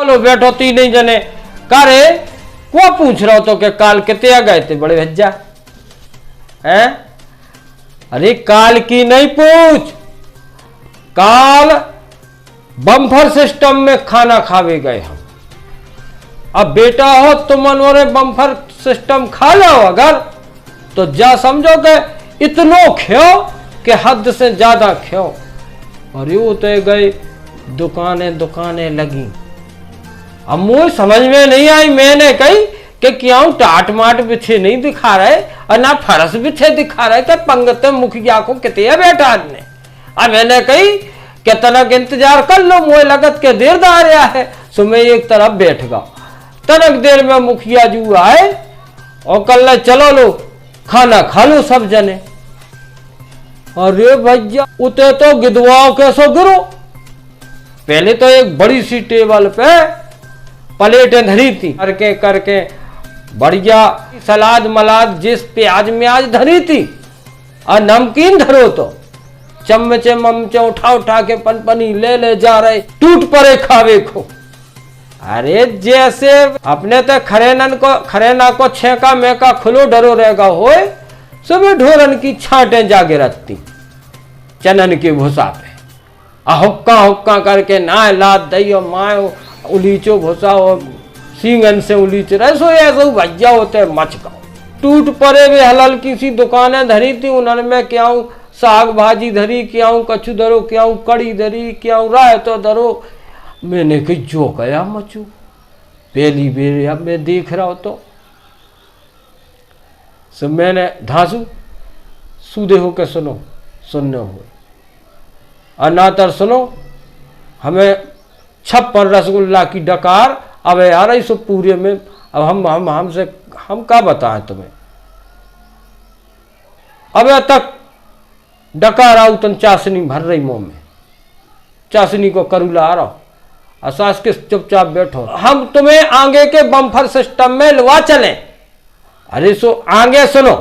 लो बैठो तीन ही जने। कारे को पूछ रहा हो तो के काल कितने गए थे बड़े भज्जा हैं? अरे काल की नहीं पूछ, काल बम्फर सिस्टम में खाना खावे गए हम। अब बेटा हो तुम मनोरे बम्फर सिस्टम खा लो अगर तो जा समझो कि इतनो ख्यो कि हद से ज्यादा ख्यो। और यूं तो गए दुकानें दुकानें लगी। अब मुझे समझ में नहीं आई, मैंने कही कि क्यों टाट माट बिछे नहीं दिखा रहे और ना फरस बिछे दिखा रहे कि पंगत मुखिया को कितने बैठा ने। अब मैंने कही कि तनक इंतजार कर लो, मुझे लगत के देर दा रहा है। सो मैं एक तरफ बैठ गया। तनक देर में मुखिया जी आए और कल चलो लो खाना खा लो सब जने। अरे भैया उते तो गिदवाओ कैसो गिरो। पहले तो एक बड़ी सी टेबल पे प्लेटें धरी थी करके करके बढ़िया सलाद मलाद जिस प्याज म्याज धरी थी और नमकीन धरो तो चम्मचे ममचे उठा उठा के पनपनी ले ले जा रहे टूट पड़े खावे को। अरे जैसे अपने तो खरेना को छेका मेका खुलो डरो रहेगा होए सुबह ढोरन की छांटें जागे रखती चनन की भूसा पे हुक्का हुक्का करके ना लाद दई और माए उलीचो भूसा और सींगन से उलीच रहे। सो ऐसे भज्जा होते मचकाओ टूट पड़े वे हलल किसी दुकानें धरी थी उन्होंने में क्या साग भाजी धरी क्या कछु धरो क्या कड़ी धरी क्या राय तो धरो। मैंने कही जो गया मचू पहली बेर अब मैं देख रहा हूं तो सब मैंने धांसू सूदे हो के सुनो सुनने हुए अनातर सुनो हमें 56 रसगुल्ला की डकार अब यार इस पूरे में अब हम क्या बताएं तुम्हें। अब तक डकार आऊ तन चाशनी भर रही मुंह में चाशनी को करूला आ रहा असास के चुपचाप बैठो हम तुम्हें आगे के बम्फर सिस्टम में लवा चले। अरे सो आगे सुनो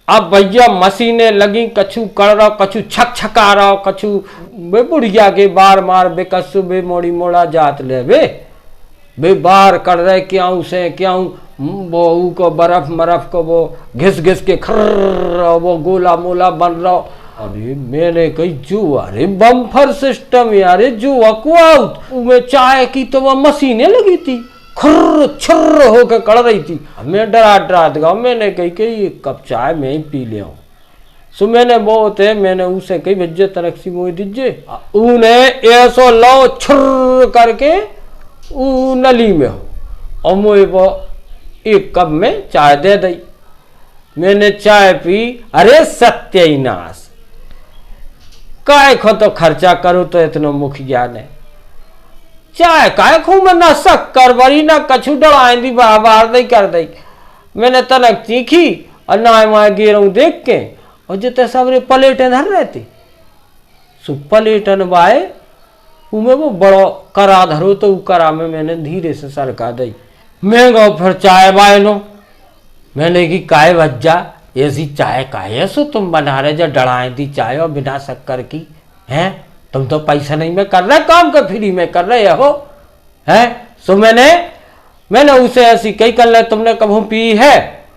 अब भैया मशीनें लगी कछु कर रहा कछु छक छका रहा कछु बे बुढ़िया के बार मार बे कसु बे मोड़ी मोड़ा जात ले बे बार कर रहे क्यों से क्यों वो को बर्फ मरफ को वो घिस घिस के खर्र वो गोला मोला बन रहा। अरे मैंने कही जो अरे बम्फर सिस्टम यार जो अकुआउट में चाय की तो वह मशीनें लगी थी खुर्र छुर्र होकर कड़ रही थी। मैं डरा दगा मैंने कही कि एक कप चाय मैं ही पी ले। सो मैंने बहुत है मैंने उसे कही भेजे तरक्सी मोह दीजिए उन्हें ऐसो लो छुर्र करके ऊ नली में हो और मोहे वो एक कप में चाय दे दी। मैंने चाय पी। अरे सत्य ही नाश काय खो तो खर्चा करो तो इतना मुखिया ने चाय काय खो मैं ना शक्कर बरी ना कछु डड़ाई बार दई कर दई। मैंने तनक चीखी और ना वहां गिरूं देख के और जितने सबरे प्लेटें धर रहे थे सो प्लेटन बाए उमें वो बड़ो करा धरो तो करा में मैंने धीरे से सरका दी। मैं गो फिर चाय बाय लो मैंने की काय भज्जा ऐसी चाय काहे सो तुम बना रहे जो डड़ाए दी चाय और बिना शक्कर की हैं। तुम तो पैसा नहीं में कर रहे काम का फ्री में कर रहे हो हैं। सो मैंने उसे ऐसी कही कर ले तुमने कभी पी है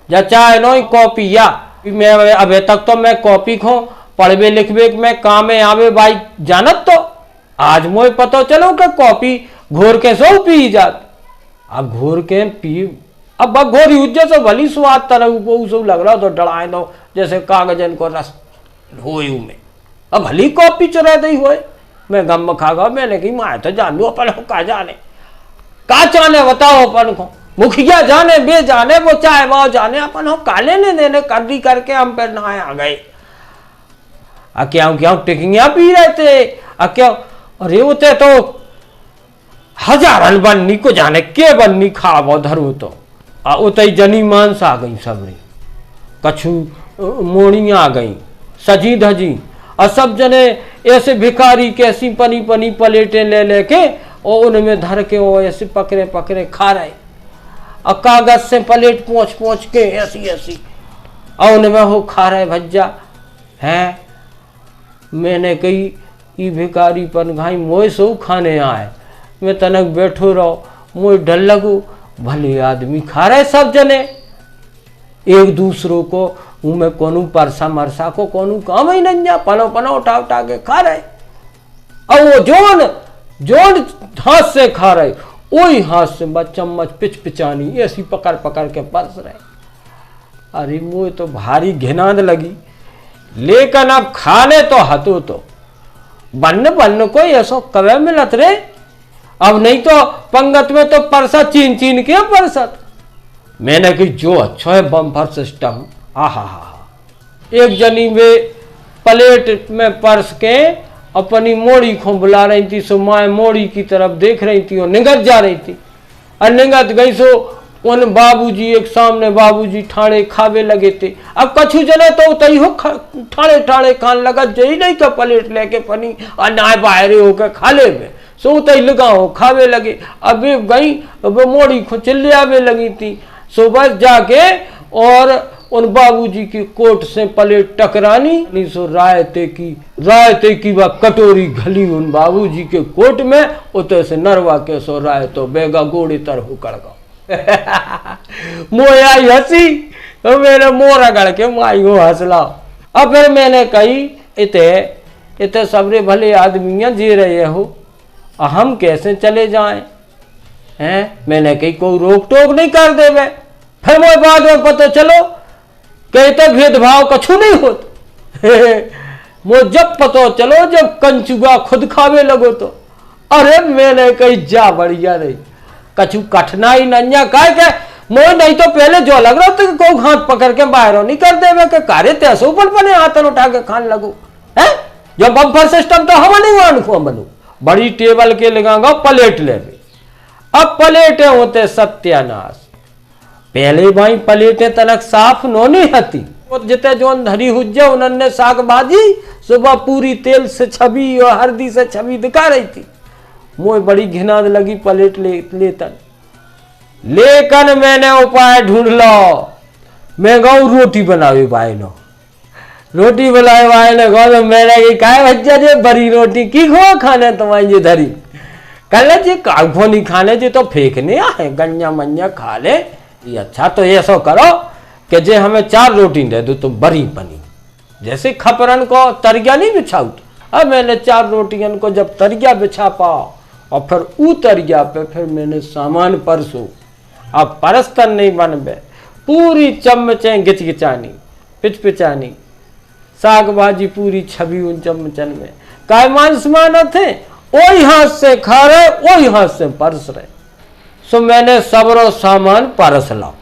या चाय नो कॉपी या मैं अबे तक तो मैं कॉपी खो पढ़वे लिखवे में काम में आवे भाई जानत तो आज मोए पता चलो कि कॉपी घोर के सो पी जात। अब घोर के पी अब घोरी उज्जै से भली स्वाद तरह सब लग रहा तो डराए दो जैसे कागजन को रस हो में अब भली कॉपी चुरा दी हुए। मैं गम खा गया मैंने कही माए तो जान लो अपन का जाने का चाने बताओ अपन को मुखिया जाने बे जाने वो चाहे वो जाने अपन हो काले ने देने कर दी करके हम पे नहाए आ गए। क्या टिकिया पी रहे थे क्या अरे उते तो हजारन बन्नी को जाने के बन्नी खावो धरो तो उतई जनी मांस आ गई सबरी कछु मोड़ी आ गई सजी धजी और सब जने ऐसे भिखारी कैसी पनी पनी प्लेटें ले लेके और उनमें धर के वो ऐसे पकड़े पकड़े खा रहे और कागज से प्लेट पोंछ पोंछ के ऐसी ऐसी और उनमें वो खा रहे भज्जा हैं। मैंने कही ई भिखारी पन घाई मोए सो खाने आए मैं तनक बैठो रहो, मुझे डर लगू। भले आदमी खा रहे सब जने, एक दूसरों को मुँह में कोनू परसा मरसा को कोनू काम ही नहीं जा, पनो पनो उठा उठा के खा रहे। और वो जोन जोन हाथ से खा रहे, वही हाथ से चम्मच पिचपिचानी ऐसी पकड़ पकड़ के परस रहे। अरे मुझे तो भारी घिनाद लगी, लेकिन अब खाने तो हतो तो बन्न बन्न को ऐसो कवे मिलत रे। अब नहीं तो पंगत में तो परसा चीन चीन के परसत। मैंने कि जो अच्छा है बम्पर सिस्टम, आहा हा। एक जनी वे प्लेट में परस के अपनी मोड़ी को बुला रही थी, सो माए मोड़ी की तरफ देख रही थी और निगत जा रही थी। और निगत गई सो उन बाबूजी, एक सामने बाबूजी ठाणे खावे लगे थे। अब कछु जने तो तई हो ठाणे ठाणे खान लगा, जई नहीं का प्लेट लेके पनी और ना बाहर होकर खा ले में, सो तई लगा हो खावे लगे। अब गई, अब मोड़ी को चिल्लावे लगी थी, सो बस जाके और उन बाबूजी की कोट से प्लेट टकरानी, सो रायते की वह कटोरी घली उन बाबूजी के कोट में, उते से नरवा के सो राय तो बेगा गोड़ी तर होकर गो। मोया हंसी, मेरे मोर अगड़ के माई हो हंसला। अब फिर मैंने कही इते सबरे भले आदमियां जी रहे हो, हम कैसे चले जाएं? हैं? मैंने कही कोई रोक टोक नहीं कर देवे। फिर वो बाद में पता चलो कहते भेदभाव कछु नहीं होता। वो जब पता चलो जब कंचुआ खुद खावे लगो तो, अरे मैंने कही जा बढ़िया रही, कछु कठिनाई नन्या काय के मोह नहीं तो पहले जो लग रहा था को हाथ पकड़ के बाहर नहीं कर देवे के कार्य तैसे ऊपर बने हाथन उठा के खान लगो है। जब बम्पर सिस्टम तो हम नहीं वान को बनू, बड़ी टेबल के लगागा प्लेट ले। अब प्लेटें होते सत्यानाश। पहले भाई प्लेटें तनक साफ नोनी हती, जिते जो धरी हुज्जा उन्होंने साग भाजी सुबह पूरी तेल से छबी और हल्दी से छबी दिखा रही थी। मुझे बड़ी घिनाद लगी प्लेट लेतन, लेकिन मैंने उपाय ढूंढ लो। मैं गऊ रोटी बनावी भाई नो, रोटी बनाए भाई ने गौ तो मैंने की काय बच्चा जे बड़ी रोटी की खो खाने तुम्हारी ये धरी कल जी कागफो नहीं खाने जी तो फेंकने आए, गन्या मन्या खा ले। ये अच्छा तो ऐसा करो कि जे हमें 4 रोटी दे दो तो बड़ी बनी, जैसे खपरन को तरिया नहीं बिछाऊ। अब मैंने 4 रोटियन को जब तरिया बिछा पाओ और फिर ऊ तरिया पे फिर मैंने सामान परसो। अब परस्तन नहीं बनबे, पूरी चम्मचें गिचगिचानी पिचपिचानी साग भाजी पूरी छवि उन चम्मचन में। काय मांस माना थे वही हाथ से खा रहे वही हाथ से परस रहे। सो मैंने सबरो सामान परस ला।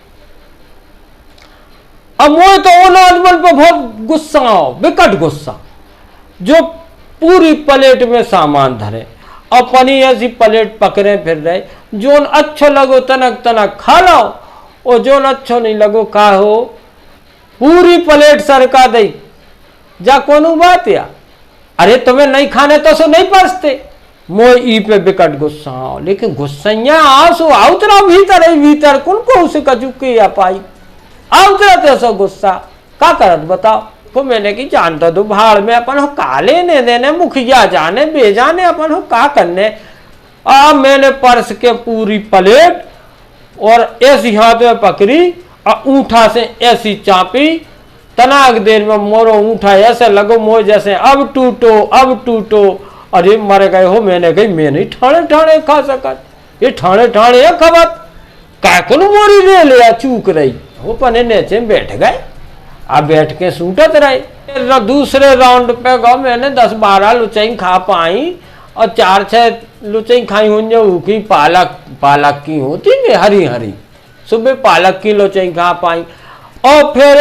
अब वो तो उन आदमी पे बहुत गुस्सा आओ, विकट गुस्सा, जो पूरी प्लेट में सामान धरे अपनी ऐसी प्लेट पकड़े फिर रहे। जोन अच्छो लगो तनक तनक खा लो, और जोन अच्छो नहीं लगो का हो पूरी प्लेट सरका दई जा कोनू बात या। अरे तुम्हें नहीं खाने तो सो नहीं परसते। मोय ई पे विकट गुस्सा आओ, लेकिन गुस्सैया आसो आउतरा भीतर ही भीतर कुन को उसे कचुके या पाई आउतरा तो गुस्सा का करत बताओ। को मैंने की जानता दो भाड़ में अपन हो काले ने देने मुखिया जाने बेजाने अपन हो का करने। मैंने परस के पूरी प्लेट और ऐसी हाथ में पकड़ी और ऊँठा से ऐसी चापी, तनाक देर में मोरो ऊँठा ऐसे लगो मोह जैसे अब टूटो अब टूटो। अरे मर गए हो। मैंने कही मैं नहीं ठाणे ठाणे खा सकत, ये ठाणे ठाणे है खबत कैकुन मोरी ले लिया चूक रही वो पने नीचे बैठ गए। अब बैठ के सूटत रहे। दूसरे राउंड पे गो मैंने 10-12 लुचाई खा पाई और 4-6 लुचाई खाई हुई जो की पालक की होती हरी हरी, सुबह पालक की लुचाई खा पाई। और फिर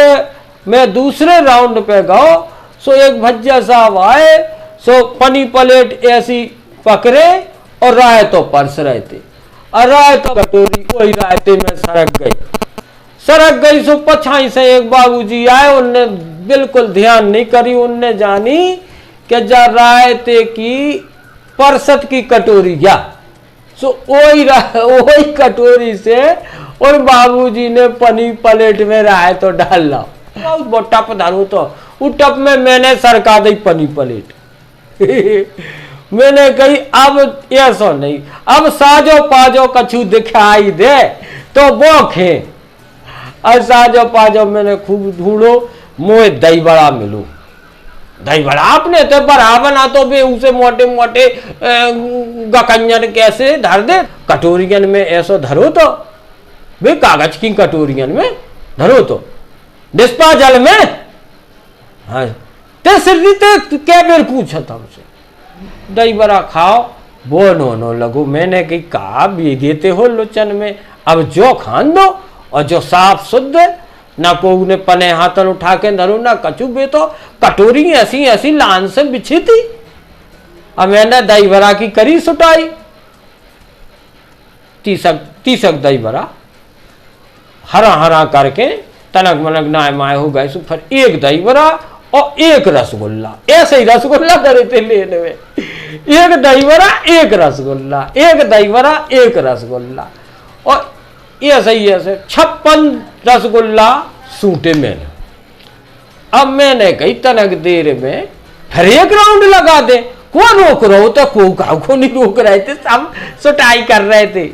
मैं दूसरे राउंड पे गो सो एक भज्जा साहब आए, सो पनी प्लेट ऐसी पकड़े और राय तो परस रहे थे और राय तो कटोरी वही रायते में सरक गई। सो पछाई से एक बाबूजी आए, उनने बिल्कुल ध्यान नहीं करी, उनने जानी कि जा रायते की परसत की कटोरी गया। सो वही कटोरी से और बाबूजी ने पनी प्लेट में राय तो डाल ला। टप धरू तो उ टप में मैंने सरका दी पनी प्लेट। मैंने कही अब ऐसा नहीं, अब साजो पाजो कछु दिखाई दे तो बोखे। और साजो पाजो मैंने खूब ढूंढो, मोए दही बड़ा मिलू। दही बड़ा आपने तो बड़ा बना तो भी उसे मोटे मोटे गकंजन कैसे धर दे, कटोरियन में ऐसा धरो तो वे कागज की कटोरियन में धरो तो डिस्पोजल में। हाँ ते क्या बेर पूछा था हमसे दही बड़ा खाओ, वो नो लगो। मैंने कही कहा भी देते हो लोचन में, अब जो खान दो और जो साफ शुद्ध, ना को उन्हें पने हाथन उठा के धरो ना कचू बे, तो कटोरी ऐसी ऐसी लान से बिछी थी। अब मैंने दही बड़ा की करी सुटाई, तीसक दही बड़ा हरा हरा करके तनक मनक नाय माय हो गए। फिर एक दही बड़ा और एक रसगुल्ला, ऐसे ही रसगुल्ला करे थे लेने में। एक दही बड़ा एक रसगुल्ला, एक दही बड़ा एक रसगुल्ला, और ऐसे ही ऐसे 56 रसगुल्ला सूटे मैंने। अब मैंने कही तनक देर में फिर एक राउंड लगा दे, कौन रोक रहा हो, तो को नहीं रोक रहे थे, सब सुटाई कर रहे थे।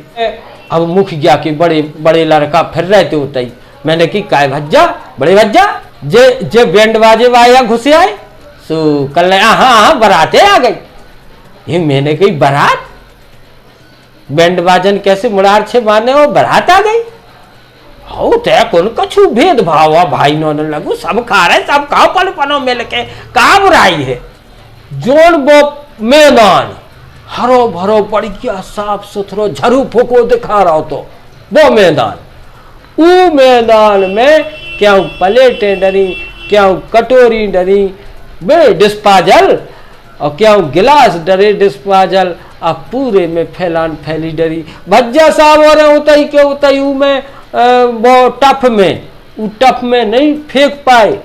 अब मुखिया के बड़े बड़े लड़का फिर रहे थे उतई। मैंने की काय भज्जा बड़े भज्जा जे बैंड बाजे वाया घुसे आए सो कल हाँ बराते आ गई। ये मैंने कही बारात, बैंड बाजन कैसे मुड़ार छे माने वो बारात आ गई। हो ते कौन कछु भेदभाव भाई नो लगू, सब खा रहे सब खाओ, पल पनो मिल के का बुराई है। जोन वो मैदान हरो भरो बढ़िया साफ सुथरो झरू फूको दिखा रहा हो, तो वो मैदान, ऊ मैदान में क्या प्लेटें डरी, क्या कटोरी डरी बे डिस्पोजल, और क्या गिलास डरे डिस्पोजल, अब पूरे में फैलान फैली डरी। भज्जा साहब हो रहे उतई के उतई में वो टफ में नहीं फेंक पाए।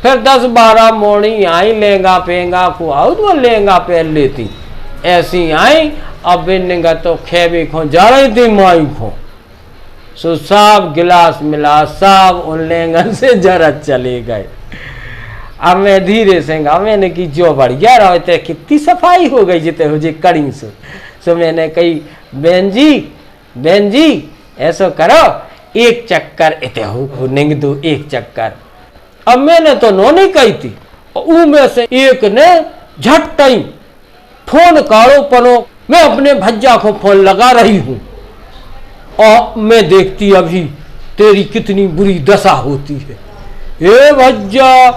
फिर 10-12 मोड़ी आई लेंगा पेंगा को आओ तो लेंगा पहन लेती, ऐसी आई। अब बिन्नेगा तो खेबी खो जा रही थी माई खो, सो सब गिलास मिला सब उन लेंगन से जरा चले गए। अब मैं धीरे से मैंने की जो बढ़िया रहे कितनी सफाई हो गई जिते हो जी कड़ी से। सो मैंने कही बहन जी ऐसा करो, एक चक्कर इते हो निंग दो एक चक्कर। अब मैंने तो नो नहीं कही थी, ऊ में से एक ने झटई फोन काड़ो पनो, मैं अपने भज्जा को फोन लगा रही हूं और मैं देखती अभी तेरी कितनी बुरी दशा होती है। ए भज्जा